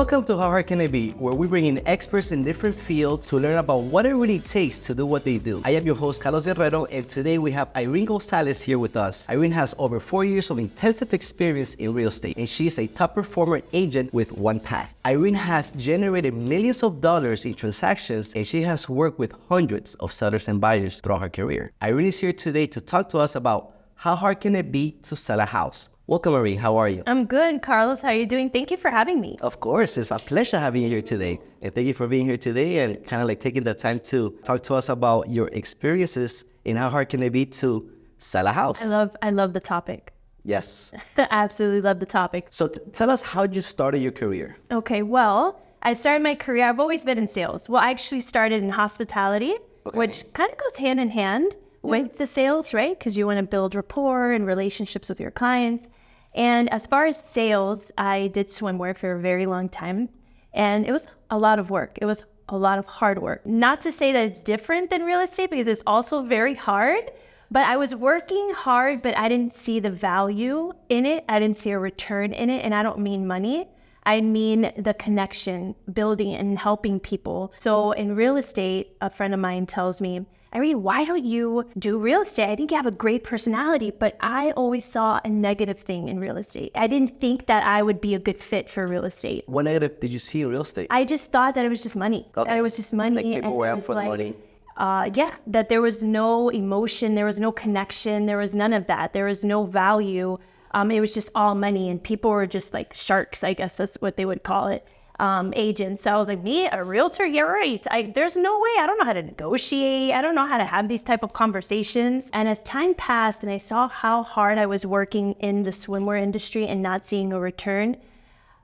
Welcome to How Hard Can It Be, where we bring in experts in different fields to learn about what it really takes to do what they do. I am your host, Carlos Guerrero, and today we have Irene Gonzalez here with us. Irene has over 4 years of intensive experience in real estate, and she is a top performer agent with One Path. Irene has generated millions of dollars in transactions, and she has worked with hundreds of sellers and buyers throughout her career. Irene is here today to talk to us about how hard can it be to sell a house. Welcome, Irene. How are you? I'm good, Carlos. How are you doing? Thank you for having me. Of course. It's a pleasure having you here today. And thank you for being here today and kind of like taking the time to talk to us about your experiences and how hard can it be to sell a house. I love the topic. Yes. Absolutely love the topic. So tell us how you started your career. Okay, well, I started my career, I've always been in sales. Well, I actually started in hospitality, which kind of goes hand in hand with the sales, right? Because you want to build rapport and relationships with your clients. And as far as sales, I did swimwear for a very long time. And it was a lot of work. It was a lot of hard work. Not to say that it's different than real estate because it's also very hard. But I was working hard, but I didn't see the value in it. I didn't see a return in it. And I don't mean money. I mean the connection, building and helping people. So in real estate, a friend of mine tells me, Irene, why don't you do real estate? I think you have a great personality, but I always saw a negative thing in real estate. I didn't think that I would be a good fit for real estate. What negative did you see in real estate? I just thought that it was just money. Okay. That it was just money. Like people were out for the money. That there was no emotion, there was no connection, there was none of that. There was no value. It was just all money, and people were just like sharks, I guess that's what they would call it. Agents. So I was like, me, a realtor? You're right. There's no way. I don't know how to negotiate. I don't know how to have these type of conversations. And as time passed and I saw how hard I was working in the swimwear industry and not seeing a return,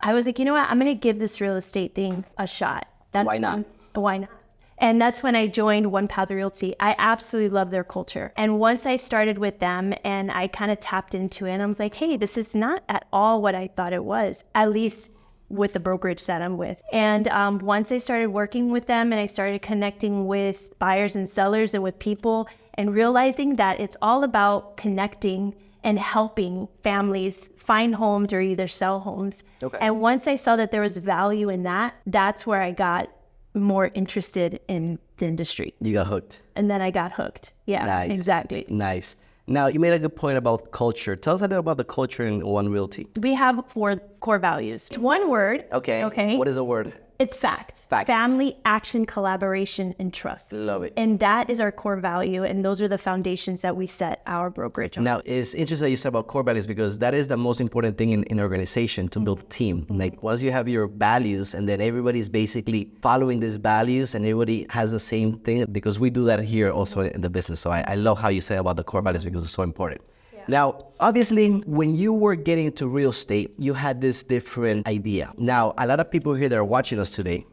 I was like, you know what? I'm going to give this real estate thing a shot. Why not? Why not? And that's when I joined One Path Realty. I absolutely love their culture. And once I started with them and I kind of tapped into it, and I was like, hey, this is not at all what I thought it was, at least with the brokerage that I'm with. And once I started working with them and I started connecting with buyers and sellers and with people and realizing that it's all about connecting and helping families find homes or either sell homes. Okay. And once I saw that there was value in that, that's where I got more interested in the industry. You got hooked. And then I got hooked. Yeah, nice. Exactly. Nice. Now, you made a good point about culture. Tell us a little about the culture in One Realty. We have 4 core values. It's one word. Okay. What is a word? It's fact. Family, action, collaboration, and trust. Love it. And that is our core value. And those are the foundations that we set our brokerage on. Now, it's interesting that you said about core values because that is the most important thing in an organization to build a team. Like once you have your values and then everybody's basically following these values and everybody has the same thing because we do that here also in the business. So I love how you say about the core values because it's so important. Now, obviously, when you were getting into real estate, you had this different idea. Now, a lot of people here that are watching us today,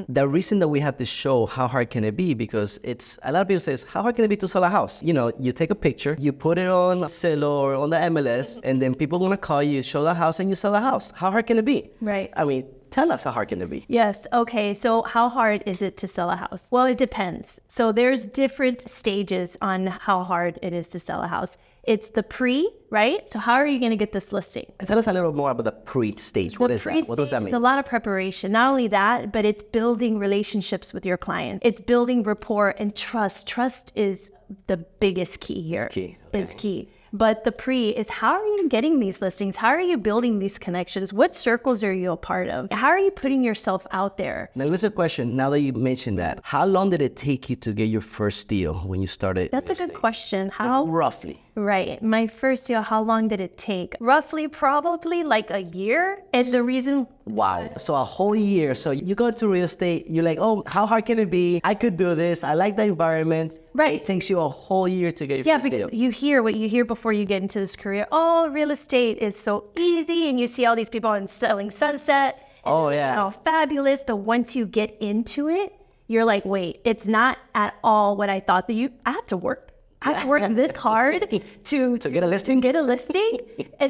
the reason that we have this show, How Hard Can It Be? Because it's, a lot of people say, how hard can it be to sell a house? You know, you take a picture, you put it on Zillow or on the MLS, and then people are going to call you, show the house, and you sell the house. How hard can it be? Right. I mean, tell us how hard can it be? Yes. Okay. So how hard is it to sell a house? Well, it depends. So there's different stages on how hard it is to sell a house. It's the pre, right? So how are you going to get this listing? Tell us a little more about the pre-stage. What is that? What does that mean? It's a lot of preparation. Not only that, but it's building relationships with your client. It's building rapport and trust. Trust is the biggest key here. It's key. Okay. It's key. But the pre is how are you getting these listings? How are you building these connections? What circles are you a part of? How are you putting yourself out there? Now, here's a question. Now that you mentioned that, how long did it take you to get your first deal when you started? That's a good question. How? Roughly. Right. My first deal, how long did it take? Roughly, probably like a year is the reason. Wow. So a whole year. So you go into real estate, you're like, oh, how hard can it be? I could do this. I like the environment. Right. It takes you a whole year to get your first deal. Yeah, because you hear what you hear before you get into this career. Oh, real estate is so easy. And you see all these people on Selling Sunset. Oh, yeah. Oh, fabulous. But once you get into it, you're like, wait, it's not at all what I thought. I have to work. I have to work this hard to get a listing.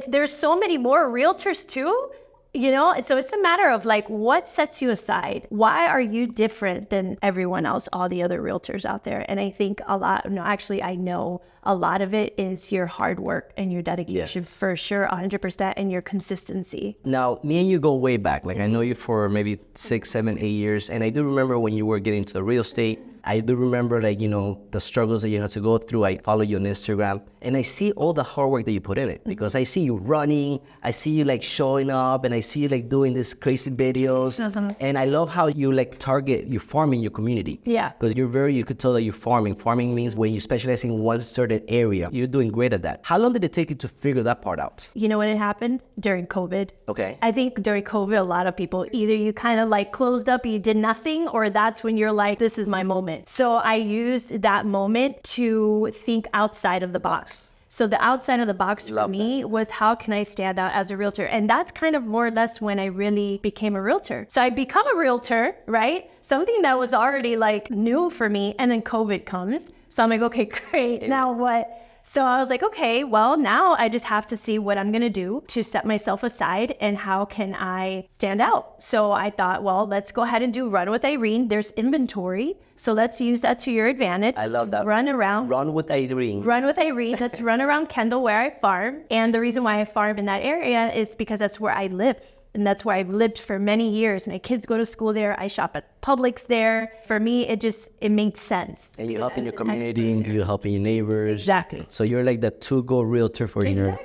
There's so many more realtors too. You know, so it's a matter of like, what sets you aside? Why are you different than everyone else, all the other realtors out there? And I think I know a lot of it is your hard work and your dedication, for sure, 100%, and your consistency. Now, me and you go way back. Like, I know you for maybe 6, 7, 8 years. And I do remember when you were getting into the real estate. I do remember, like, you know, the struggles that you had to go through. I follow you on Instagram, and I see all the hard work that you put in it, because I see you running, I see you like showing up, and I see you like doing these crazy videos. And I love how you like target, you farm in your community. Yeah. Because you could tell that you're farming. Farming means when you specialize in one certain area, you're doing great at that. How long did it take you to figure that part out? You know when it happened? During COVID. Okay. I think during COVID, a lot of people, either you kind of like closed up, you did nothing, or that's when you're like, this is my moment. So I used that moment to think outside of the box. So the outside of the box for me was, how can I stand out as a realtor? And that's kind of more or less when I really became a realtor. So I become a realtor, right? Something that was already like new for me. And then COVID comes. So I'm like, okay, great. Now what? So I was like, okay, well, now I just have to see what I'm going to do to set myself aside and how can I stand out. So I thought, well, let's go ahead and do Run with Irene. There's inventory. So let's use that to your advantage. I love that. Run around. Run with Irene. Run with Irene. Let's run around Kendall where I farm. And the reason why I farm in that area is because that's where I live. And that's where I've lived for many years. My kids go to school there. I shop at Publix there. For me, it made sense. And you help in your community, you help in your neighbors. Exactly. So you're like the to-go realtor for your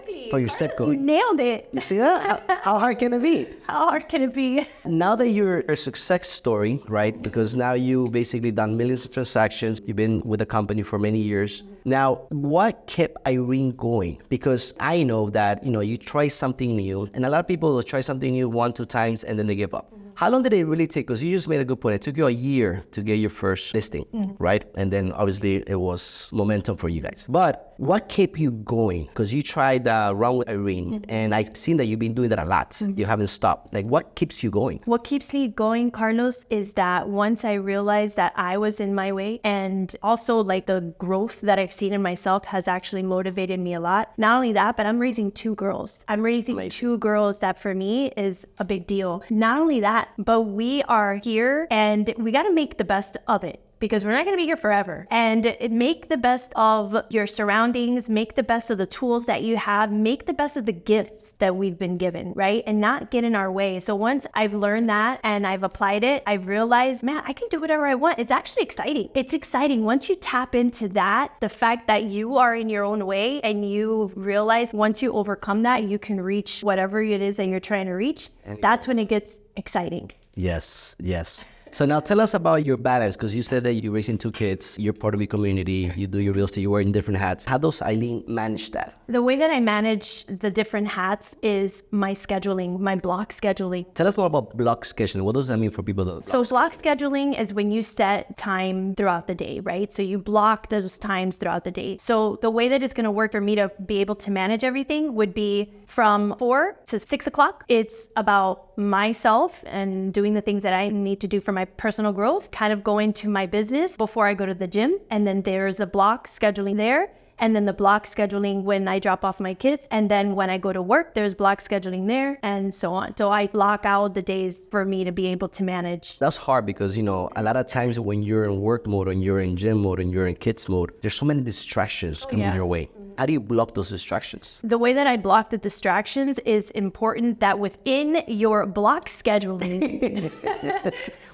zip code. You nailed it. You see that? How hard can it be? How hard can it be? Now that you're a success story, right? Because now you basically done millions of transactions. You've been with the company for many years. Now, what kept Irene going? Because I know that, you know, you try something new, and a lot of people will try something new 1, 2 times and then they give up. How long did it really take? Because you just made a good point. It took you a year to get your first listing, right? And then obviously it was momentum for you guys. But what kept you going? Because you tried Run with Irene, and I've seen that you've been doing that a lot. You haven't stopped. Like, what keeps you going? What keeps me going, Carlos, is that once I realized that I was in my way, and also like the growth that I've seen in myself has actually motivated me a lot. Not only that, but I'm raising 2 girls. I'm raising Amazing. 2 girls that for me is a big deal. Not only that, but we are here and we got to make the best of it, because we're not going to be here forever. And make the best of your surroundings, make the best of the tools that you have, make the best of the gifts that we've been given, right? And not get in our way. So once I've learned that and I've applied it, I've realized, man, I can do whatever I want. It's actually exciting. It's exciting. Once you tap into that, the fact that you are in your own way and you realize once you overcome that, you can reach whatever it is that you're trying to reach, that's when it gets exciting. Yes, yes. So now tell us about your balance, because you said that you're raising 2 kids, you're part of your community, you do your real estate, you're wearing different hats. How does Irene manage that? The way that I manage the different hats is my scheduling, my block scheduling. Tell us more about block scheduling. What does that mean for people that So block scheduling is when you set time throughout the day, right? So you block those times throughout the day. So the way that it's going to work for me to be able to manage everything would be from 4 to 6 o'clock. It's about myself and doing the things that I need to do for my personal growth, kind of going to my business before I go to the gym. And then there's a block scheduling there. And then the block scheduling when I drop off my kids. And then when I go to work, there's block scheduling there and so on. So I block out the days for me to be able to manage. That's hard because, you know, a lot of times when you're in work mode and you're in gym mode and you're in kids mode, there's so many distractions coming your way. How do you block those distractions? The way that I block the distractions is important that within your block scheduling,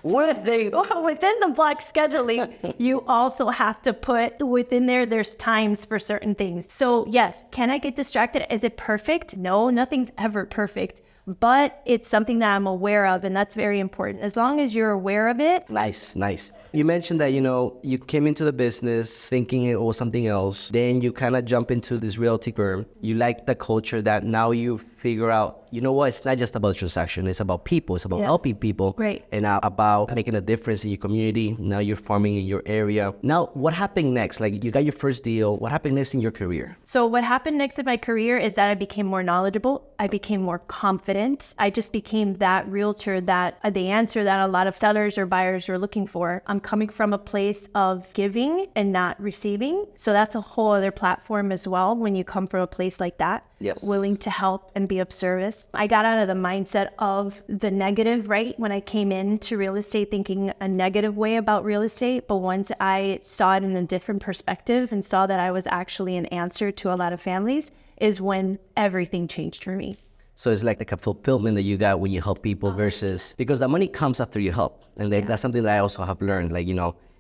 within the block scheduling, you also have to put within there's times for certain things. So yes, can I get distracted? Is it perfect? No, nothing's ever perfect. But it's something that I'm aware of, and that's very important. As long as you're aware of it. Nice, nice. You mentioned that, you know, you came into the business thinking it was something else. Then you kind of jump into this realty firm. You like the culture that now you figure out, you know what, it's not just about transaction. It's about people. It's about helping people. Right. And about making a difference in your community. Now you're farming in your area. Now, what happened next? Like, you got your first deal. What happened next in your career? So what happened next in my career is that I became more knowledgeable. I became more confident. confident. I just became that realtor, that the answer that a lot of sellers or buyers are looking for. I'm coming from a place of giving and not receiving. So that's a whole other platform as well when you come from a place like that. Yes. Willing to help and be of service. I got out of the mindset of the negative, right? When I came into real estate thinking a negative way about real estate, but once I saw it in a different perspective and saw that I was actually an answer to a lot of families, is when everything changed for me. So it's like a fulfillment that you got when you help people versus, because the money comes after you help. And that's something that I also have learned. Like,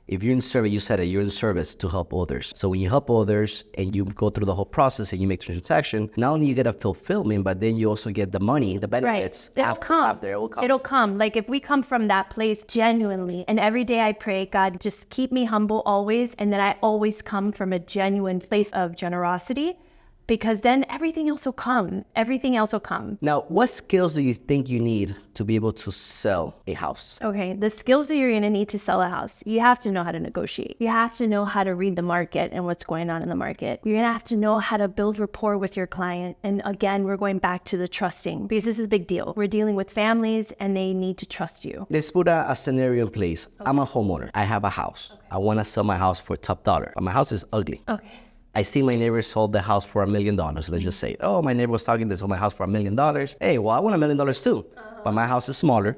if you're in service, you said it, you're in service to help others. So when you help others and you go through the whole process and you make the transaction, not only you get a fulfillment, but then you also get the money, the benefits. Right. After. It will come. It'll come. Like if we come from that place genuinely, and every day I pray, God, just keep me humble always. And then I always come from a genuine place of generosity, because then everything else will come. Everything else will come. Now, what skills do you think you need to be able to sell a house? Okay, the skills that you're going to need to sell a house, you have to know how to negotiate. You have to know how to read the market and what's going on in the market. You're going to have to know how to build rapport with your client. And again, we're going back to the trusting, because this is a big deal. We're dealing with families and they need to trust you. Let's put a scenario in place. Okay. I'm a homeowner. I have a house. Okay. I want to sell my house for top dollar, but my house is ugly. Okay. I see my neighbor sold the house for $1 million. Let's just say, oh, my neighbor was talking, they sold my house for $1 million. Hey, well, I want $1 million too, but my house is smaller.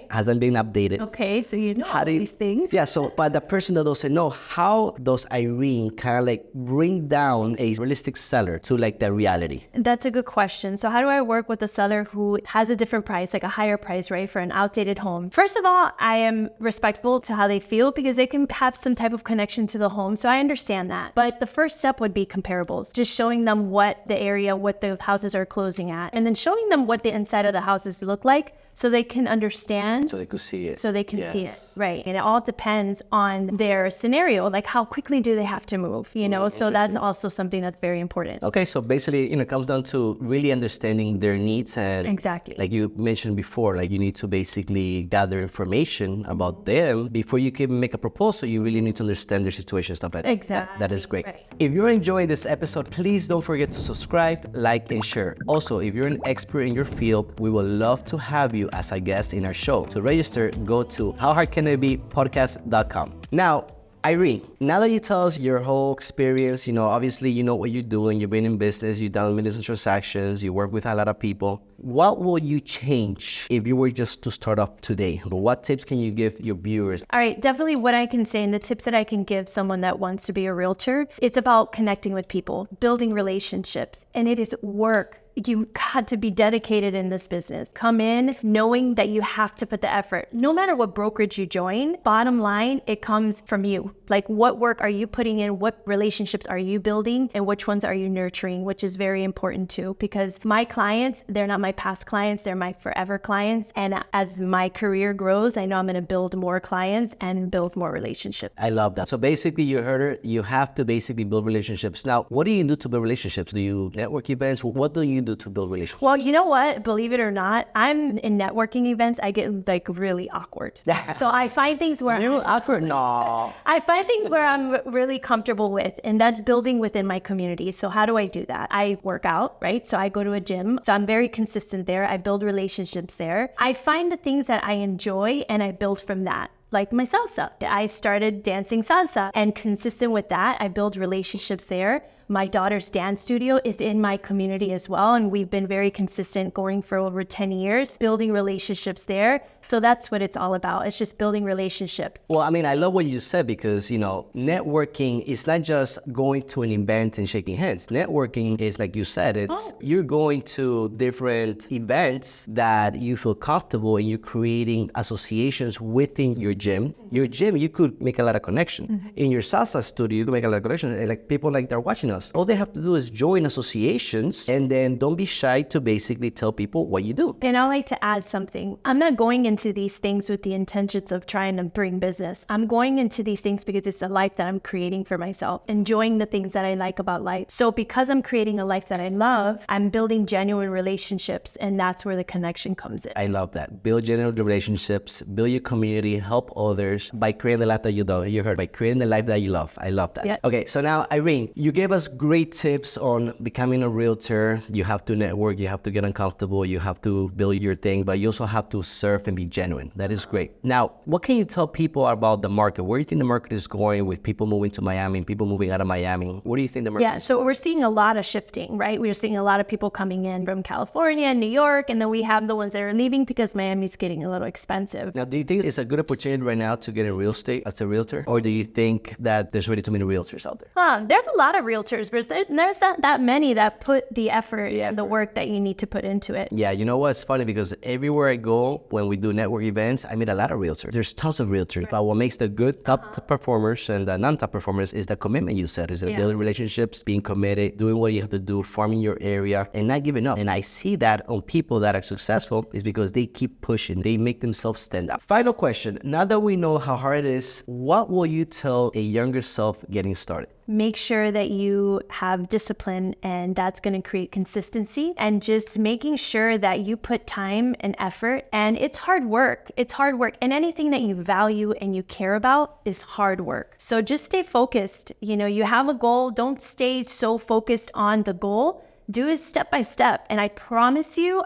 Hasn't been updated. Okay, so you know how these things. Yeah, so but the person that doesn't know, how does Irene kind of like bring down a realistic seller to like the reality? That's a good question. So how do I work with a seller who has a different price, like a higher price, right, for an outdated home? First of all, I am respectful to how they feel, because they can have some type of connection to the home. So I understand that. But the first step would be comparables, just showing them what the area, what the houses are closing at, and then showing them what the inside of the houses look like, so they can understand. So they can see it. So they can see it, right. And it all depends on their scenario, like how quickly do they have to move, So that's also something that's very important. Okay, so basically, it comes down to really understanding their needs. And exactly, like you mentioned before, like you need to basically gather information about them before you can make a proposal. You really need to understand their situation, stuff like that. Exactly. That is great. Right. If you're enjoying this episode, please don't forget to subscribe, like, and share. Also, if you're an expert in your field, we would love to have you as a guest in our show. To register, go to howhardcanitbepodcast.com. Now, Irene, now that you tell us your whole experience, obviously you know what you're doing, you've been in business, you've done millions of transactions, you work with a lot of people. What will you change if you were just to start off today? What tips can you give your viewers? All right, definitely what I can say, and the tips that I can give someone that wants to be a realtor, it's about connecting with people, building relationships, and it is work. You got to be dedicated in this business. Come in knowing that you have to put the effort. No matter what brokerage you join, bottom line, it comes from you. Like, what work are you putting in? What relationships are you building? And which ones are you nurturing? Which is very important too, because my clients, they're not my past clients, they're my forever clients. And as my career grows, I know I'm gonna build more clients and build more relationships. I love that. So basically, you heard her, you have to basically build relationships. Now, what do you do to build relationships? Do you network events? What do you do to build relationships? Well, you know what? Believe it or not, I'm in networking events, I get like really awkward. So I find things where awkward? No. I find things where I'm really comfortable with, and that's building within my community. So how do I do that? I work out, right? So I go to a gym. So I'm very consistent there. I build relationships there. I find the things that I enjoy and I build from that. Like my salsa. I started dancing salsa, and consistent with that, I build relationships there. My daughter's dance studio is in my community as well, and we've been very consistent going for over 10 years, building relationships there. So that's what it's all about. It's just building relationships. Well, I mean, I love what you said, because, networking is not just going to an event and shaking hands. Networking is, like you said, you're going to different events that you feel comfortable, and you're creating associations within your gym. Your gym, you could make a lot of connections. In your salsa studio, you can make a lot of connections. Like people like they're watching us. All they have to do is join associations, and then don't be shy to basically tell people what you do. And I like to add something. I'm not going into these things with the intentions of trying to bring business. I'm going into these things because it's a life that I'm creating for myself, enjoying the things that I like about life. So because I'm creating a life that I love, I'm building genuine relationships, and that's where the connection comes in. I love that. Build genuine relationships, build your community, help help others by creating the life that you love. You heard, by creating the life that you love. I love that. Yeah. Okay, so now, Irene, you gave us great tips on becoming a realtor. You have to network, you have to get uncomfortable, you have to build your thing, but you also have to serve and be genuine. That is great. Now, what can you tell people about the market? Where do you think the market is going with people moving to Miami, people moving out of Miami? What do you think the market Yeah, so we're seeing a lot of shifting, right? We're seeing a lot of people coming in from California and New York, and then we have the ones that are leaving because Miami's getting a little expensive. Now, do you think it's a good opportunity right now to get in real estate as a realtor? Or do you think that there's already too many realtors out there? There's a lot of realtors, but there's not that many that put the effort and the work that you need to put into it. Yeah, you know what's funny? Because everywhere I go, when we do network events, I meet a lot of realtors. There's tons of realtors. But what makes the good top performers and the non-top performers is the commitment you said. Is the building relationships, being committed, doing what you have to do, farming your area, and not giving up. And I see that on people that are successful is because they keep pushing. They make themselves stand up. Final question. Now that we know how hard it is, what will you tell a younger self getting started? Make sure that you have discipline, and that's going to create consistency, and just making sure that you put time and effort. And it's hard work. It's hard work. And anything that you value and you care about is hard work. So just stay focused. You know, you have a goal. Don't stay so focused on the goal. Do it step by step. And I promise you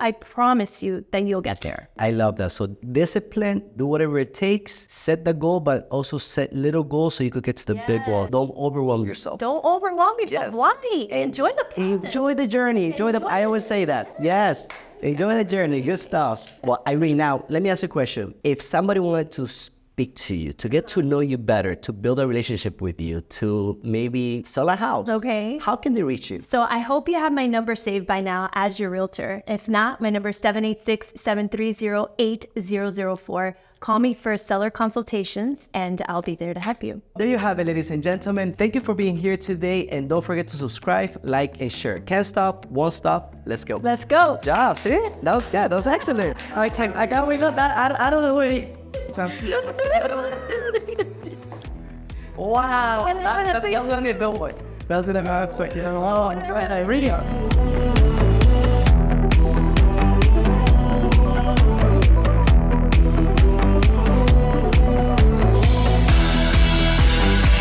that you'll get there. I love that. So discipline, do whatever it takes, set the goal, but also set little goals so you could get to the big goal. Don't overwhelm yourself. Don't overwhelm yourself. Yes. Why? Enjoy the process. Enjoy the journey. I always say that. Yes. Enjoy the journey. Good stuff. Well, Irene, now let me ask you a question. If somebody wanted to speak to you, to get to know you better, to build a relationship with you, to maybe sell a house, okay, how can they reach you? So I hope you have my number saved by now as your realtor. If not, my number is 786-730-8004. Call me for seller consultations, and I'll be there to help you. There you have it, ladies and gentlemen. Thank you for being here today, and don't forget to subscribe, like, and share. Can't stop, won't stop. Let's go. Let's go. Good job. See? That was excellent. I can't wait on that. I don't know what it. Wow. That's what I'm going to do. That's what I'm going to do.